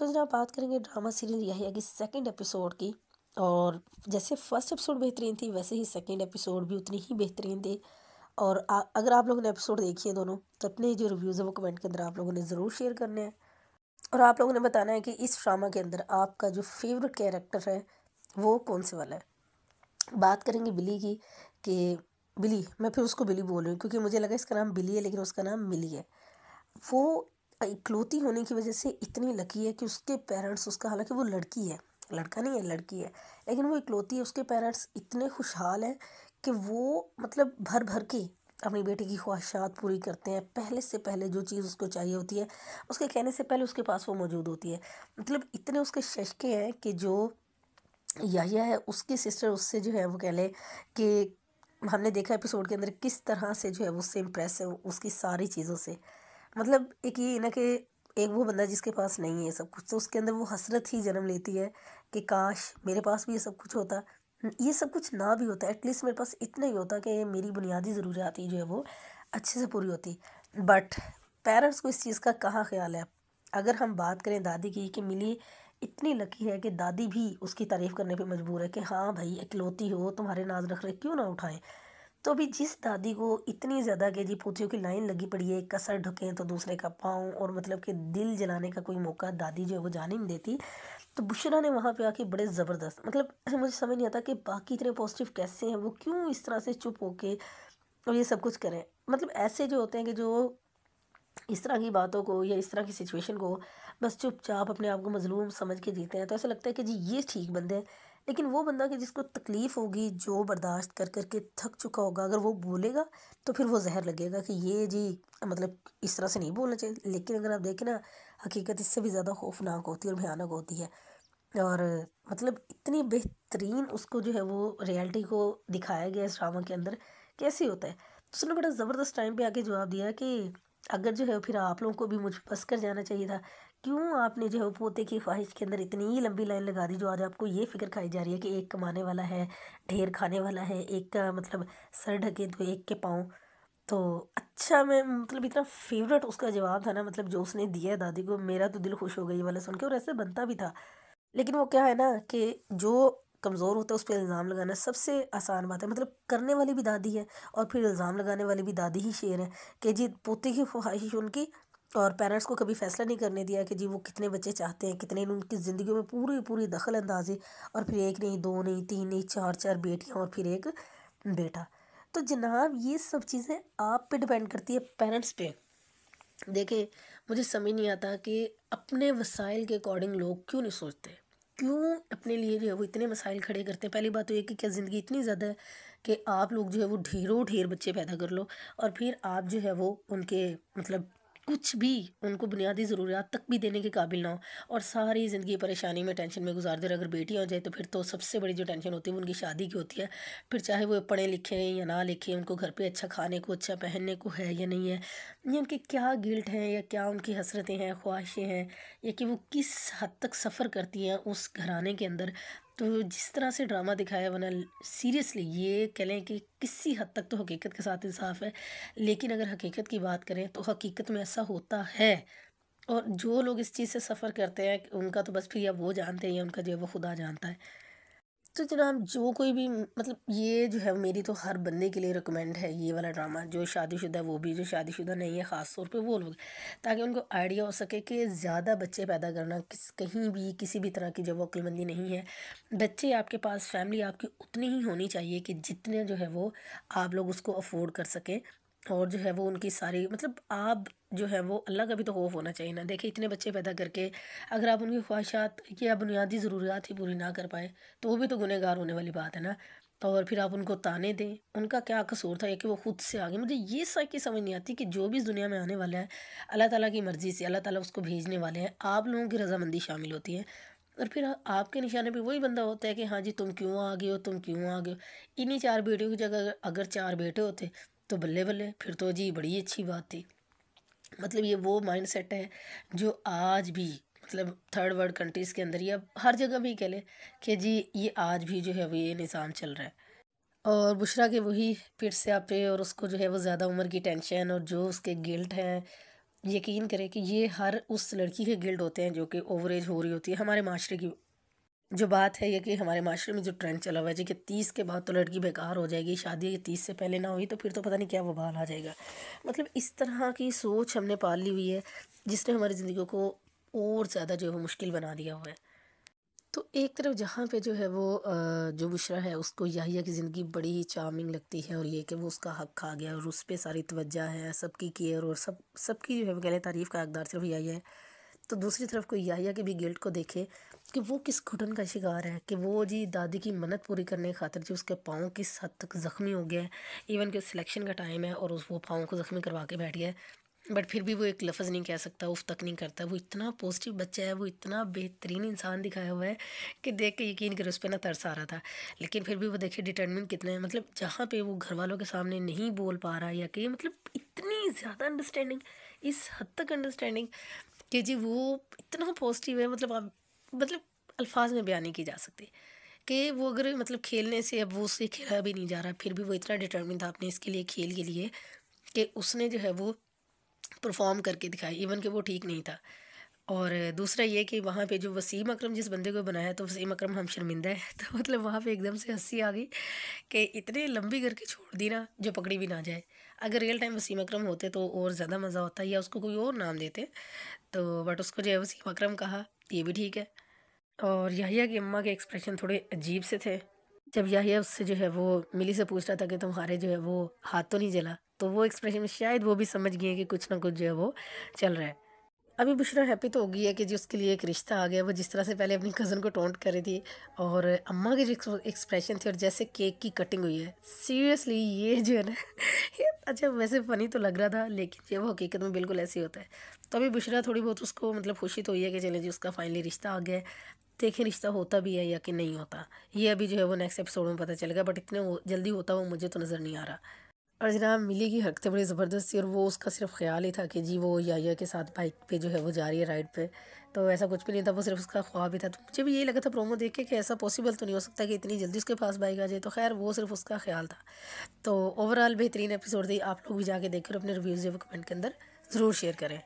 तो जनाब बात करेंगे ड्रामा सीरियल यही है कि सेकंड एपिसोड की। और जैसे फर्स्ट एपिसोड बेहतरीन थी वैसे ही सेकंड एपिसोड भी उतनी ही बेहतरीन थी। और अगर आप लोगों ने एपिसोड देखी है दोनों, तो अपने जो रिव्यूज़ है वो कमेंट के अंदर आप लोगों ने ज़रूर शेयर करने हैं। और आप लोगों ने बताना है कि इस ड्रामा के अंदर आपका जो फेवरेट कैरेक्टर है वो कौन से वाला है। बात करेंगे बिली की। कि बिली, मैं फिर उसको बिली बोल रही हूँ क्योंकि मुझे लगा इसका नाम बिली है लेकिन उसका नाम मिली है। वो इकलौती होने की वजह से इतनी लकी है कि उसके पेरेंट्स उसका, हालांकि वो लड़की है, लड़का नहीं है, लड़की है, लेकिन वो इकलौती है। उसके पेरेंट्स इतने खुशहाल हैं कि वो मतलब भर भर के अपनी बेटी की ख्वाहिशात पूरी करते हैं। पहले से पहले जो चीज़ उसको चाहिए होती है, उसके कहने से पहले उसके पास वो मौजूद होती है। मतलब इतने उसके शशके हैं कि जो याहिया है उसकी सिस्टर उससे जो है वो कह ले कि हमने देखा एपिसोड के अंदर किस तरह से जो है वो उससे इम्प्रेस है उसकी सारी चीज़ों से। मतलब एक ये ना कि एक वो बंदा जिसके पास नहीं है ये सब कुछ, तो उसके अंदर वो हसरत ही जन्म लेती है कि काश मेरे पास भी ये सब कुछ होता। ये सब कुछ ना भी होता, एटलीस्ट मेरे पास इतना ही होता कि मेरी बुनियादी ज़रूरियात ही जो है वो अच्छे से पूरी होती। बट पेरेंट्स को इस चीज़ का कहाँ ख्याल है। अगर हम बात करें दादी की, कि मिली इतनी लकी है कि दादी भी उसकी तारीफ़ करने पे मजबूर है कि हाँ भाई इकलौती हो, तुम्हारे नाज नखरे क्यों ना उठाएं। तो अभी जिस दादी को इतनी ज़्यादा कि जी पोतियों की लाइन लगी पड़ी है, एक का सर ढकें तो दूसरे का पाँव, और मतलब कि दिल जलाने का कोई मौका दादी जो है वो जाने नहीं देती। तो बुशरा ने वहाँ पे आके बड़े ज़बरदस्त, मतलब मुझे समझ नहीं आता कि बाकी इतने पॉजिटिव कैसे हैं, वो क्यों इस तरह से चुप होके और ये सब कुछ करें। मतलब ऐसे जो होते हैं कि जो इस तरह की बातों को या इस तरह की सिचुएशन को बस चुपचाप अपने आप को मजलूम समझ के जीते हैं, तो ऐसा लगता है कि जी ये ठीक बंदे हैं। लेकिन वो बंदा कि जिसको तकलीफ़ होगी, जो बर्दाश्त कर कर के थक चुका होगा, अगर वो बोलेगा तो फिर वो जहर लगेगा कि ये जी मतलब इस तरह से नहीं बोलना चाहिए। लेकिन अगर आप देखें ना, हकीकत इससे भी ज़्यादा खौफनाक होती है और भयानक होती है। और मतलब इतनी बेहतरीन उसको जो है वो रियलिटी को दिखाया गया इस ड्रामा के अंदर कैसे होता है। तो उसने बड़ा ज़बरदस्त टाइम पे आके जवाब दिया कि अगर जो है फिर आप लोगों को भी मुझ पे बस कर जाना चाहिए था। क्यों आपने जो है वो पोते की ख्वाहिश के अंदर इतनी लंबी लाइन लगा दी, जो आज आपको ये फ़िक्र खाई जा रही है कि एक कमाने वाला है, ढेर खाने वाला है, एक का मतलब सर ढके तो एक के पाँव। तो अच्छा, मैं मतलब इतना फेवरेट उसका जवाब था ना, मतलब जो उसने दिया है दादी को, मेरा तो दिल खुश हो गई ये वाला सुन के, और ऐसे बनता भी था। लेकिन वो क्या है ना कि जो कमज़ोर होता है उस पे इल्ज़ाम लगाना सबसे आसान बात है। मतलब करने वाली भी दादी है और फिर इल्ज़ाम लगाने वाली भी दादी ही शेर है कि जी पोते की ख्वाहिश उनकी, और पेरेंट्स को कभी फैसला नहीं करने दिया कि जी वो कितने बच्चे चाहते हैं, कितने ने उनकी ज़िंदगी में पूरी पूरी दखल अंदाजी। और फिर एक नहीं, दो नहीं, तीन नहीं, चार चार बेटियां और फिर एक बेटा। तो जनाब ये सब चीज़ें आप पे डिपेंड करती है, पेरेंट्स पे। देखिए, मुझे समझ नहीं आता कि अपने वसाइल के अकॉर्डिंग लोग क्यों नहीं सोचते। क्यों अपने लिए जो है वो इतने मसाइल खड़े करते हैं। पहली बात तो ये कि क्या ज़िंदगी इतनी ज़्यादा है कि आप लोग जो है वो ढेरों ढेर बच्चे पैदा कर लो, और फिर आप जो है वो उनके मतलब कुछ भी, उनको बुनियादी ज़रूरियात तक भी देने के काबिल ना हो, और सारी ज़िंदगी परेशानी में टेंशन में गुजार दे रहे। अगर बेटी हो जाए तो फिर तो सबसे बड़ी जो टेंशन होती है वो उनकी शादी की होती है। फिर चाहे वो पढ़े लिखे या ना लिखे, उनको घर पे अच्छा खाने को, अच्छा पहनने को है या नहीं है, ये उनकी क्या गिल्ट है या क्या उनकी हसरतें हैं, ख्वाहिशें हैं, या कि वो किस हद तक सफ़र करती हैं उस घराने के अंदर। तो जिस तरह से ड्रामा दिखाया है, वरना सीरियसली ये कह लें कि किसी हद तक तो हकीकत के साथ इंसाफ है। लेकिन अगर हकीकत की बात करें तो हकीकत में ऐसा होता है। और जो लोग इस चीज़ से सफ़र करते हैं उनका तो बस फिर या वो जानते हैं या उनका जो है वो खुदा जानता है। तो जनाब जो कोई भी मतलब ये जो है मेरी तो हर बंदे के लिए रिकमेंड है ये वाला ड्रामा, जो शादीशुदा है वो भी, जो शादीशुदा नहीं है ख़ास तौर पे वो लोग, ताकि उनको आइडिया हो सके कि ज़्यादा बच्चे पैदा करना कहीं भी किसी भी तरह की जो वो अक्लमंदी नहीं है। बच्चे आपके पास, फैमिली आपकी उतनी ही होनी चाहिए कि जितने जो है वो आप लोग उसको अफोर्ड कर सकें। और जो है वो उनकी सारी मतलब आप जो है वो अल्लाह का भी तो खौफ होना चाहिए ना। देखिए इतने बच्चे पैदा करके अगर आप उनकी ख्वाहिशात या बुनियादी ज़रूरियात ही पूरी ना कर पाए, तो वो भी तो गुनहगार होने वाली बात है ना। और फिर आप उनको ताने दें, उनका क्या कसूर था, या कि वो खुद से आगे। मुझे ये की समझ नहीं आती कि जो भी इस दुनिया में आने वाला है, अल्लाह ताला की मर्ज़ी से अल्लाह ताला उसको भेजने वाले हैं, आप लोगों की रज़ामंदी शामिल होती है। और फिर आपके निशाने पे वही बंदा होता है कि हाँ जी तुम क्यों आ गए हो, तुम क्यों आ गए हो। इन्हीं 4 बेटियों की जगह अगर 4 बेटे होते तो बल्ले-बल्ले, फिर तो जी बड़ी अच्छी बात थी। मतलब ये वो माइंडसेट है जो आज भी मतलब थर्ड वर्ल्ड कंट्रीज़ के अंदर या हर जगह भी कह लें कि जी ये आज भी जो है वो ये निज़ाम चल रहा है। और बुशरा के वही फिर से आप पे, और उसको जो है वो ज़्यादा उम्र की टेंशन और जो उसके गिल्ट हैं, यकीन करें कि ये हर उस लड़की के गिल्ड होते हैं जो कि ओवर एज हो रही होती है। हमारे माशरे की जो बात है ये कि हमारे माशरे में जो ट्रेंड चला हुआ है जी कि 30 के बाद तो लड़की बेकार हो जाएगी, शादी 30 से पहले ना हुई तो फिर तो पता नहीं क्या वबाल आ जाएगा। मतलब इस तरह की सोच हमने पाल ली हुई है जिसने हमारी ज़िंदगी को और ज़्यादा जो है वो मुश्किल बना दिया हुआ है। तो एक तरफ जहाँ पे जो है वो जो बुशरा है उसको याहिया की ज़िंदगी बड़ी ही चार्मिंग लगती है और ये कि वो उसका हक खा गया और उस पे सारी तवज्जो है, सबकी केयर और सबकी जो है वो कह लें तारीफ़ का हकदार सिर्फ याहिया है। तो दूसरी तरफ कोई याहिया के भी गिल्ट को देखे कि वो किस घुटन का शिकार है कि वो जी दादी की मन्नत पूरी करने की खातिर जी उसके पाँव किस हद तक ज़ख्मी हो गया है। इवन कि सिलेक्शन का टाइम है और उस वो पाँव को ज़ख्मी करवा के बैठ गया है, बट फिर भी वो एक लफ्ज़ नहीं कह सकता, उफ तक नहीं करता। वो इतना पॉजिटिव बच्चा है, वो इतना बेहतरीन इंसान दिखाया हुआ है कि देख के यकीन करो उस पर ना तरस आ रहा था। लेकिन फिर भी वो देखिए डिटर्मिन कितने हैं, मतलब जहाँ पे वो घर वालों के सामने नहीं बोल पा रहा या कि मतलब इतनी ज़्यादा अंडरस्टैंडिंग, इस हद तक अंडरस्टैंडिंग कि जी वो इतना पॉजिटिव है। मतलब आप मतलब अल्फाज में बयान नहीं की जा सकती कि वो अगर मतलब खेलने से अब वो उससे खेला भी नहीं जा रहा, फिर भी वो इतना डिटर्मिन था अपने इसके लिए खेल के लिए कि उसने जो है वो परफॉर्म करके दिखाया इवन कि वो ठीक नहीं था। और दूसरा ये कि वहाँ पे जो वसीम अकरम जिस बंदे को बनाया तो वसीम अकरम हम शर्मिंदा है तो मतलब वहाँ पे एकदम से हंसी आ गई कि इतने लंबी करके छोड़ दी ना जो पकड़ी भी ना जाए। अगर रियल टाइम वसीम अकरम होते तो और ज़्यादा मज़ा होता या उसको कोई और नाम देते। तो बट उसको जो है वसीम अकरम कहा, ये भी ठीक है। और याहिया की अम्मा के एक्सप्रेशन थोड़े अजीब से थे जब याहिया उससे जो है वो मिली से पूछ रहा था कि तुम्हारे जो है वो हाथ तो नहीं जला, तो वो एक्सप्रेशन में शायद वो भी समझ गई है कि कुछ ना कुछ जो है वो चल रहा है। अभी बुशरा हैप्पी तो हो गई है कि जी उसके लिए एक रिश्ता आ गया। वो जिस तरह से पहले अपनी कज़न को टोंट कर रही थी और अम्मा के जो एक्सप्रेशन थे और जैसे केक की कटिंग हुई है, सीरियसली ये जो है ना ये अच्छा वैसे फ़नी तो लग रहा था लेकिन ये वो हकीकत में बिल्कुल ऐसे ही होता है। तो अभी बुशरा थोड़ी बहुत उसको मतलब खुशी तो हुई है कि चले जी उसका फाइनली रिश्ता आ गया है। देखें रिश्ता होता भी है या कि नहीं होता, ये अभी जो है वो नेक्स्ट एपिसोड में पता चलेगा, बट इतने जल्दी होता हुआ मुझे तो नज़र नहीं आ रहा। और जनाब मिली की हरकतें बड़ी ज़बरदस्त थी और वो उसका सिर्फ ख्याल ही था कि जी वो याया के साथ बाइक पे जो है वो जा रही है राइड पे। तो ऐसा कुछ भी नहीं था, वो सिर्फ उसका ख्वाब ही था। तो मुझे भी यही लगा था प्रोमो देख के कि ऐसा पॉसिबल तो नहीं हो सकता कि इतनी जल्दी उसके पास बाइक आ जाए। तो खैर वो सिर्फ उसका ख्याल था। तो ओवरऑल बेहतरीन एपिसोड थी। आप लोग भी जाके देखकर अपने रिव्यूज़ जो कमेंट के अंदर ज़रूर शेयर करें।